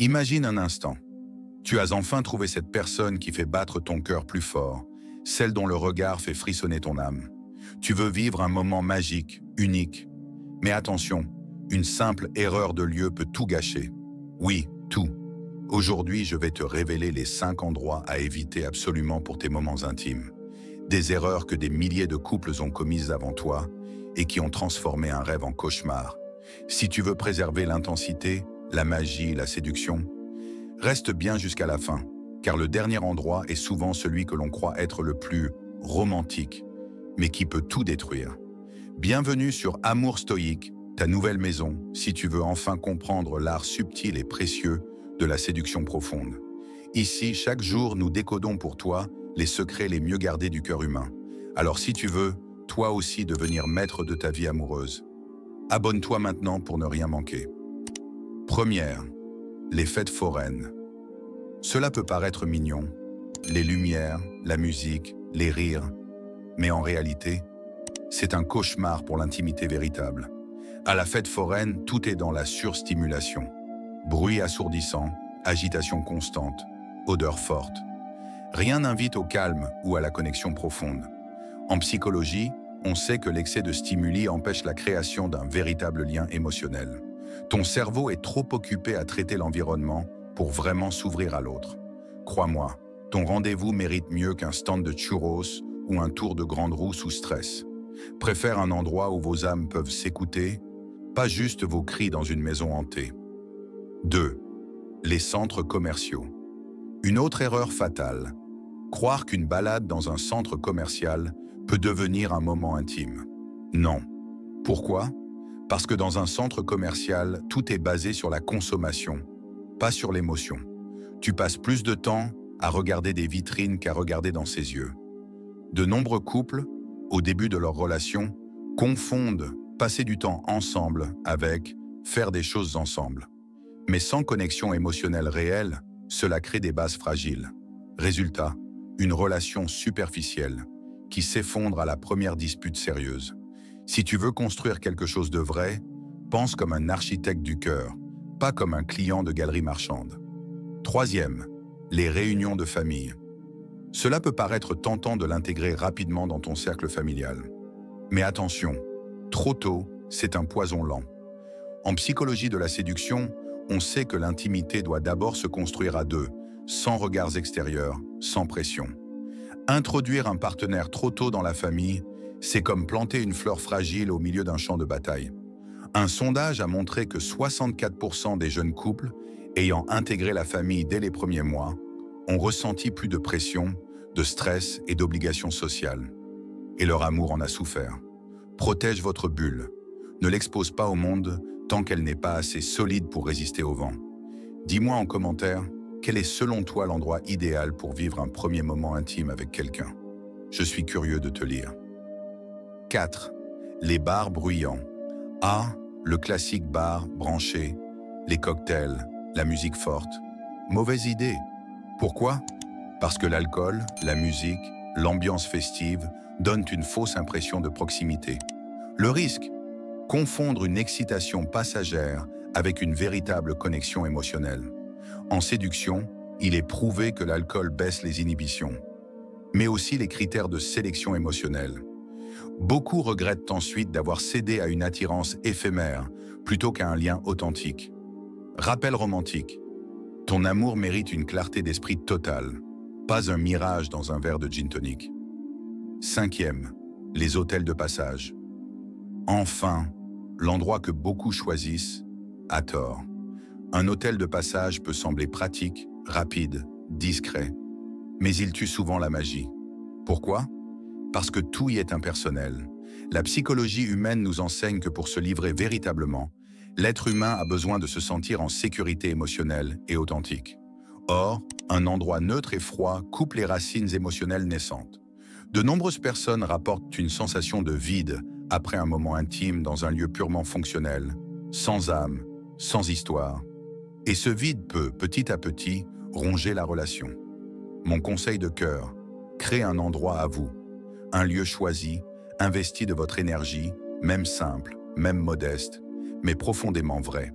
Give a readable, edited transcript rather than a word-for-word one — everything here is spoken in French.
Imagine un instant. Tu as enfin trouvé cette personne qui fait battre ton cœur plus fort, celle dont le regard fait frissonner ton âme. Tu veux vivre un moment magique, unique. Mais attention, une simple erreur de lieu peut tout gâcher. Oui, tout. Aujourd'hui, je vais te révéler les 5 endroits à éviter absolument pour tes moments intimes. Des erreurs que des milliers de couples ont commises avant toi et qui ont transformé un rêve en cauchemar. Si tu veux préserver l'intensité, la magie, la séduction, reste bien jusqu'à la fin, car le dernier endroit est souvent celui que l'on croit être le plus romantique, mais qui peut tout détruire. Bienvenue sur Amour Stoïque, ta nouvelle maison, si tu veux enfin comprendre l'art subtil et précieux de la séduction profonde. Ici, chaque jour, nous décodons pour toi les secrets les mieux gardés du cœur humain. Alors si tu veux, toi aussi devenir maître de ta vie amoureuse, abonne-toi maintenant pour ne rien manquer. Première, les fêtes foraines. Cela peut paraître mignon, les lumières, la musique, les rires, mais en réalité, c'est un cauchemar pour l'intimité véritable. À la fête foraine, tout est dans la surstimulation. Bruit assourdissant, agitation constante, odeur forte. Rien n'invite au calme ou à la connexion profonde. En psychologie, on sait que l'excès de stimuli empêche la création d'un véritable lien émotionnel. Ton cerveau est trop occupé à traiter l'environnement pour vraiment s'ouvrir à l'autre. Crois-moi, ton rendez-vous mérite mieux qu'un stand de churros ou un tour de grande roue sous stress. Préfère un endroit où vos âmes peuvent s'écouter, pas juste vos cris dans une maison hantée. 2. Les centres commerciaux. Une autre erreur fatale. Croire qu'une balade dans un centre commercial peut devenir un moment intime. Non. Pourquoi ? Parce que dans un centre commercial, tout est basé sur la consommation, pas sur l'émotion. Tu passes plus de temps à regarder des vitrines qu'à regarder dans ses yeux. De nombreux couples, au début de leur relation, confondent passer du temps ensemble avec faire des choses ensemble. Mais sans connexion émotionnelle réelle, cela crée des bases fragiles. Résultat, une relation superficielle qui s'effondre à la première dispute sérieuse. Si tu veux construire quelque chose de vrai, pense comme un architecte du cœur, pas comme un client de galerie marchande. Troisième, les réunions de famille. Cela peut paraître tentant de l'intégrer rapidement dans ton cercle familial. Mais attention, trop tôt, c'est un poison lent. En psychologie de la séduction, on sait que l'intimité doit d'abord se construire à deux, sans regards extérieurs, sans pression. Introduire un partenaire trop tôt dans la famille, c'est comme planter une fleur fragile au milieu d'un champ de bataille. Un sondage a montré que 64% des jeunes couples, ayant intégré la famille dès les premiers mois, ont ressenti plus de pression, de stress et d'obligations sociales. Et leur amour en a souffert. Protège votre bulle. Ne l'expose pas au monde tant qu'elle n'est pas assez solide pour résister au vent. Dis-moi en commentaire, quel est selon toi l'endroit idéal pour vivre un premier moment intime avec quelqu'un? Je suis curieux de te lire. 4. Les bars bruyants. A. Le classique bar branché, les cocktails, la musique forte. Mauvaise idée. Pourquoi? Parce que l'alcool, la musique, l'ambiance festive donnent une fausse impression de proximité. Le risque? Confondre une excitation passagère avec une véritable connexion émotionnelle. En séduction, il est prouvé que l'alcool baisse les inhibitions, mais aussi les critères de sélection émotionnelle. Beaucoup regrettent ensuite d'avoir cédé à une attirance éphémère plutôt qu'à un lien authentique. Rappel romantique. Ton amour mérite une clarté d'esprit totale, pas un mirage dans un verre de gin tonic. 5e, les hôtels de passage. Enfin, l'endroit que beaucoup choisissent, à tort. Un hôtel de passage peut sembler pratique, rapide, discret, mais il tue souvent la magie. Pourquoi ? Parce que tout y est impersonnel. La psychologie humaine nous enseigne que pour se livrer véritablement, l'être humain a besoin de se sentir en sécurité émotionnelle et authentique. Or, un endroit neutre et froid coupe les racines émotionnelles naissantes. De nombreuses personnes rapportent une sensation de vide après un moment intime dans un lieu purement fonctionnel, sans âme, sans histoire. Et ce vide peut, petit à petit, ronger la relation. Mon conseil de cœur, crée un endroit à vous. Un lieu choisi, investi de votre énergie, même simple, même modeste, mais profondément vrai.